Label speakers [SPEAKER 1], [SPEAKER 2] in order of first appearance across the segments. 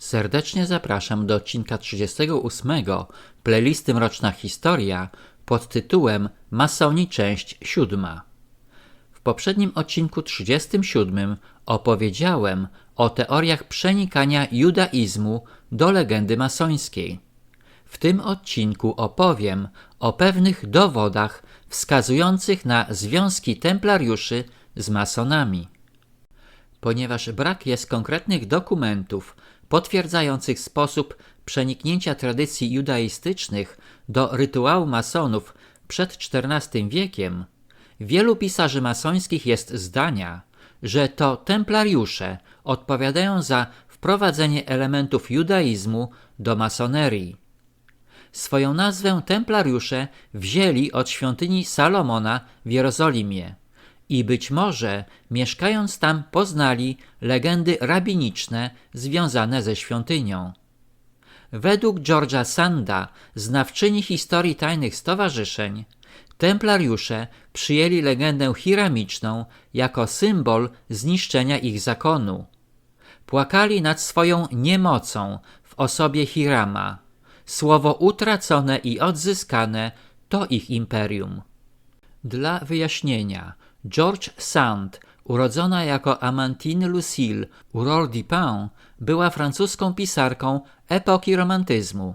[SPEAKER 1] Serdecznie zapraszam do odcinka 38 playlisty Mroczna Historia pod tytułem Masoni część 7. W poprzednim odcinku 37 opowiedziałem o teoriach przenikania judaizmu do legendy masońskiej. W tym odcinku opowiem o pewnych dowodach wskazujących na związki templariuszy z masonami. Ponieważ brak jest konkretnych dokumentów potwierdzających sposób przeniknięcia tradycji judaistycznych do rytuału masonów przed XIV wiekiem, wielu pisarzy masońskich jest zdania, że to templariusze odpowiadają za wprowadzenie elementów judaizmu do masonerii. Swoją nazwę templariusze wzięli od świątyni Salomona w Jerozolimie i być może, mieszkając tam, poznali legendy rabiniczne związane ze świątynią. Według George'a Sanda, znawczyni historii tajnych stowarzyszeń, templariusze przyjęli legendę hiramiczną jako symbol zniszczenia ich zakonu. Płakali nad swoją niemocą w osobie Hirama. Słowo utracone i odzyskane to ich imperium. Dla wyjaśnienia, George Sand, urodzona jako Amantine Lucille Aurore-Dupin, była francuską pisarką epoki romantyzmu.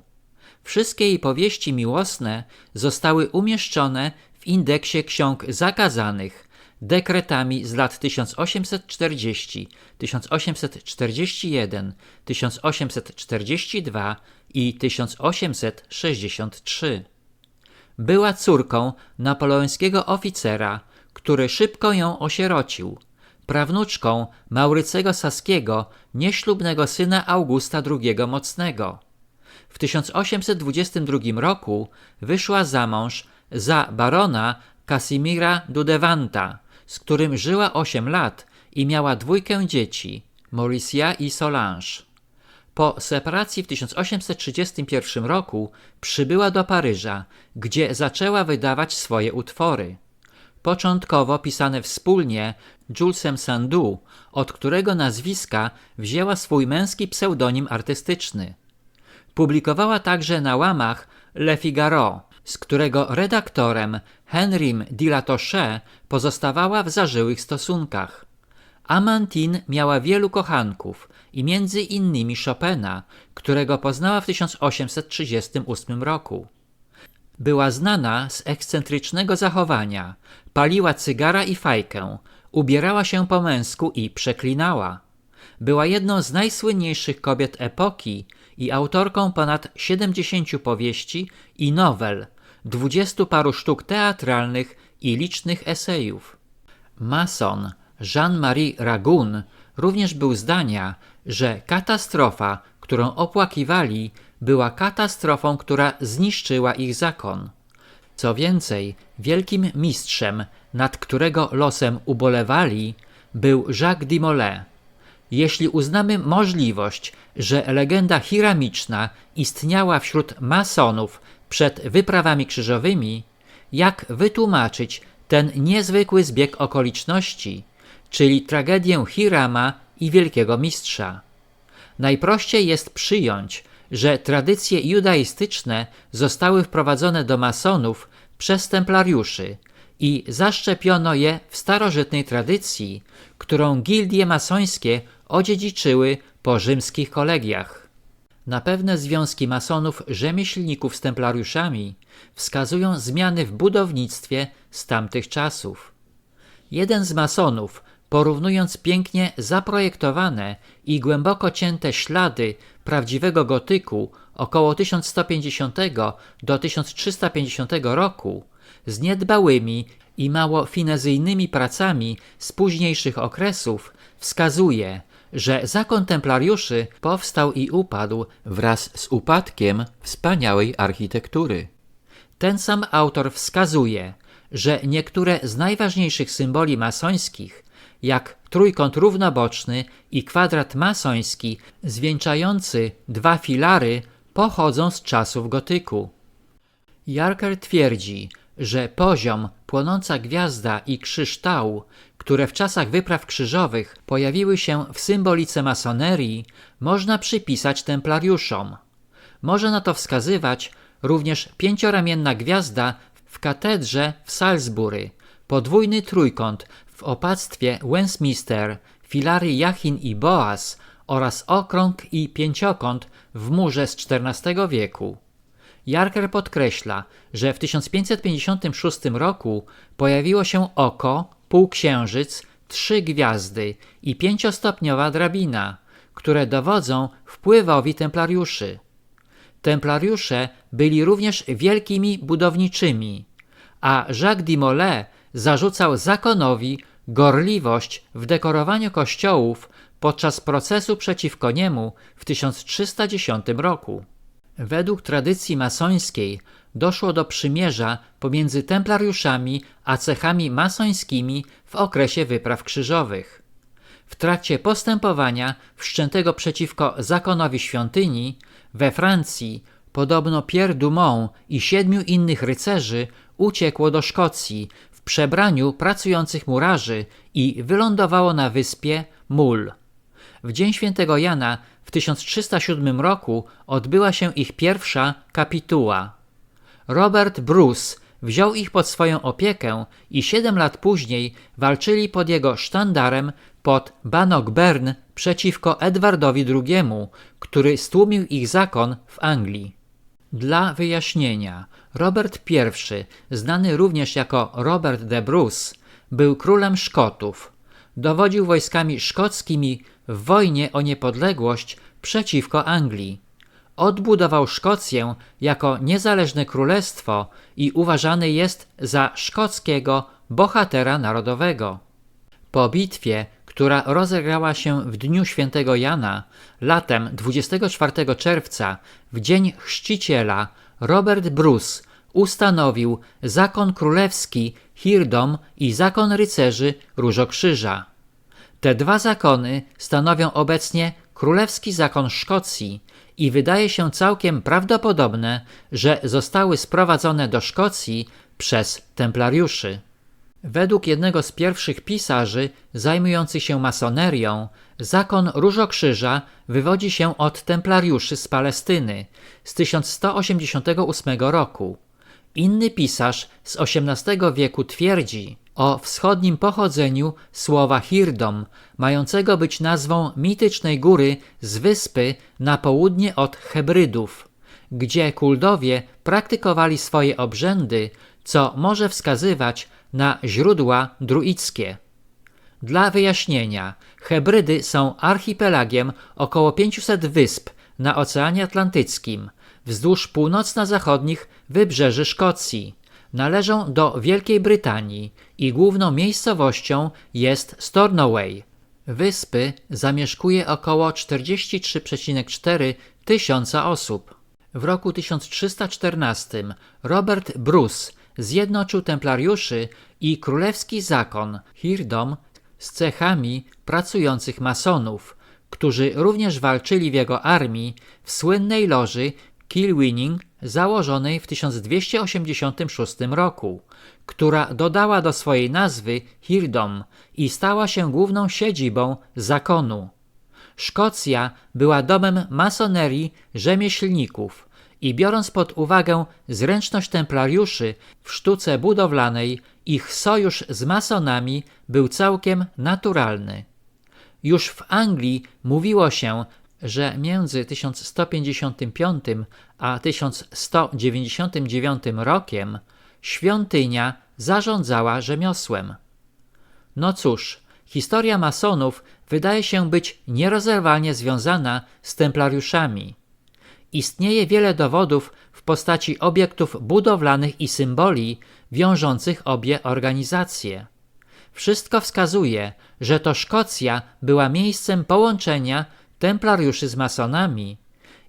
[SPEAKER 1] Wszystkie jej powieści miłosne zostały umieszczone w indeksie ksiąg zakazanych dekretami z lat 1840, 1841, 1842 i 1863. Była córką napoleońskiego oficera, który szybko ją osierocił, prawnuczką Maurycego Saskiego, nieślubnego syna Augusta II Mocnego. W 1822 roku wyszła za mąż za barona Casimira Dudevanta, z którym żyła 8 lat i miała 2 dzieci, Mauricia i Solange. Po separacji w 1831 roku przybyła do Paryża, gdzie zaczęła wydawać swoje utwory. Początkowo pisane wspólnie Julesem Sandu, od którego nazwiska wzięła swój męski pseudonim artystyczny. Publikowała także na łamach Le Figaro, z którego redaktorem Henrym de la Touche pozostawała w zażyłych stosunkach. Amantine miała wielu kochanków i między innymi Chopina, którego poznała w 1838 roku. Była znana z ekscentrycznego zachowania, paliła cygara i fajkę, ubierała się po męsku i przeklinała. Była jedną z najsłynniejszych kobiet epoki i autorką ponad 70 powieści i nowel, 20 paru sztuk teatralnych i licznych esejów. Mason Jean-Marie Ragun również był zdania, że katastrofa, którą opłakiwali, była katastrofą, która zniszczyła ich zakon. Co więcej, wielkim mistrzem, nad którego losem ubolewali, był Jacques de Molay. Jeśli uznamy możliwość, że legenda hiramiczna istniała wśród masonów przed wyprawami krzyżowymi, jak wytłumaczyć ten niezwykły zbieg okoliczności, czyli tragedię Hirama i Wielkiego Mistrza? Najprościej jest przyjąć, że tradycje judaistyczne zostały wprowadzone do masonów przez templariuszy i zaszczepiono je w starożytnej tradycji, którą gildie masońskie odziedziczyły po rzymskich kolegiach. Na pewne związki masonów rzemieślników z templariuszami wskazują zmiany w budownictwie z tamtych czasów. Jeden z masonów, porównując pięknie zaprojektowane i głęboko cięte ślady prawdziwego gotyku około 1150 do 1350 roku z niedbałymi i mało finezyjnymi pracami z późniejszych okresów, wskazuje, że zakon templariuszy powstał i upadł wraz z upadkiem wspaniałej architektury. Ten sam autor wskazuje, że niektóre z najważniejszych symboli masońskich, jak trójkąt równoboczny i kwadrat masoński zwieńczający 2 filary, pochodzą z czasów gotyku. Yarker twierdzi, że poziom, płonąca gwiazda i krzyż Tau, które w czasach wypraw krzyżowych pojawiły się w symbolice masonerii, można przypisać templariuszom. Może na to wskazywać również pięcioramienna gwiazda w katedrze w Salisbury, podwójny trójkąt w opactwie Westminster, filary Jachin i Boaz oraz okrąg i pięciokąt w murze z XIV wieku. Jarker podkreśla, że w 1556 roku pojawiło się oko, półksiężyc, 3 gwiazdy i 5-stopniowa drabina, które dowodzą wpływowi templariuszy. Templariusze byli również wielkimi budowniczymi, a Jacques de Molay zarzucał zakonowi gorliwość w dekorowaniu kościołów podczas procesu przeciwko niemu w 1310 roku. Według tradycji masońskiej doszło do przymierza pomiędzy templariuszami a cechami masońskimi w okresie wypraw krzyżowych. W trakcie postępowania wszczętego przeciwko zakonowi świątyni we Francji podobno Pierre Dumont i 7 innych rycerzy uciekło do Szkocji w przebraniu pracujących murarzy i wylądowało na wyspie Mull. W dzień świętego Jana w 1307 roku odbyła się ich pierwsza kapituła. Robert Bruce wziął ich pod swoją opiekę i 7 lat później walczyli pod jego sztandarem pod Bannockburn przeciwko Edwardowi II, który stłumił ich zakon w Anglii. Dla wyjaśnienia, Robert I, znany również jako Robert de Bruce, był królem Szkotów. Dowodził wojskami szkockimi w wojnie o niepodległość przeciwko Anglii. Odbudował Szkocję jako niezależne królestwo i uważany jest za szkockiego bohatera narodowego. Po bitwie, która rozegrała się w dniu świętego Jana, latem 24 czerwca, w dzień chrzciciela, Robert Bruce ustanowił zakon królewski Hirdom i zakon rycerzy Różokrzyża. Te 2 zakony stanowią obecnie Królewski Zakon Szkocji i wydaje się całkiem prawdopodobne, że zostały sprowadzone do Szkocji przez templariuszy. Według jednego z pierwszych pisarzy zajmujących się masonerią, zakon Różokrzyża wywodzi się od templariuszy z Palestyny z 1188 roku. Inny pisarz z XVIII wieku twierdzi o wschodnim pochodzeniu słowa Hirdom, mającego być nazwą mitycznej góry z wyspy na południe od Hebrydów, gdzie Kuldowie praktykowali swoje obrzędy, co może wskazywać na źródła druickie. Dla wyjaśnienia, Hebrydy są archipelagiem około 500 wysp na Oceanie Atlantyckim, wzdłuż północno-zachodnich wybrzeży Szkocji. Należą do Wielkiej Brytanii i główną miejscowością jest Stornoway. Wyspy zamieszkuje około 43,4 tysiąca osób. W roku 1314 Robert Bruce zjednoczył templariuszy i królewski zakon Hirdom z cechami pracujących masonów, którzy również walczyli w jego armii w słynnej loży Kilwinning założonej w 1286 roku, która dodała do swojej nazwy Hirdom i stała się główną siedzibą zakonu. Szkocja była domem masonerii rzemieślników i biorąc pod uwagę zręczność templariuszy w sztuce budowlanej, ich sojusz z masonami był całkiem naturalny. Już w Anglii mówiło się, że między 1155 a 1199 rokiem świątynia zarządzała rzemiosłem. No cóż, historia masonów wydaje się być nierozerwalnie związana z templariuszami. Istnieje wiele dowodów w postaci obiektów budowlanych i symboli wiążących obie organizacje. Wszystko wskazuje, że to Szkocja była miejscem połączenia templariuszy z masonami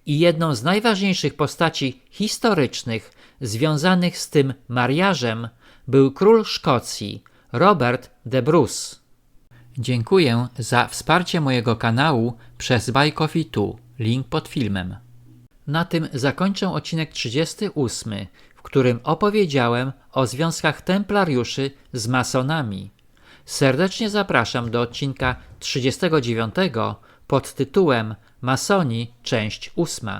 [SPEAKER 1] i jedną z najważniejszych postaci historycznych związanych z tym mariażem był król Szkocji, Robert de Bruce. Dziękuję za wsparcie mojego kanału przez Buy Coffee 2, link pod filmem. Na tym zakończę odcinek 38, w którym opowiedziałem o związkach templariuszy z masonami. Serdecznie zapraszam do odcinka 39 pod tytułem Masoni, część 8.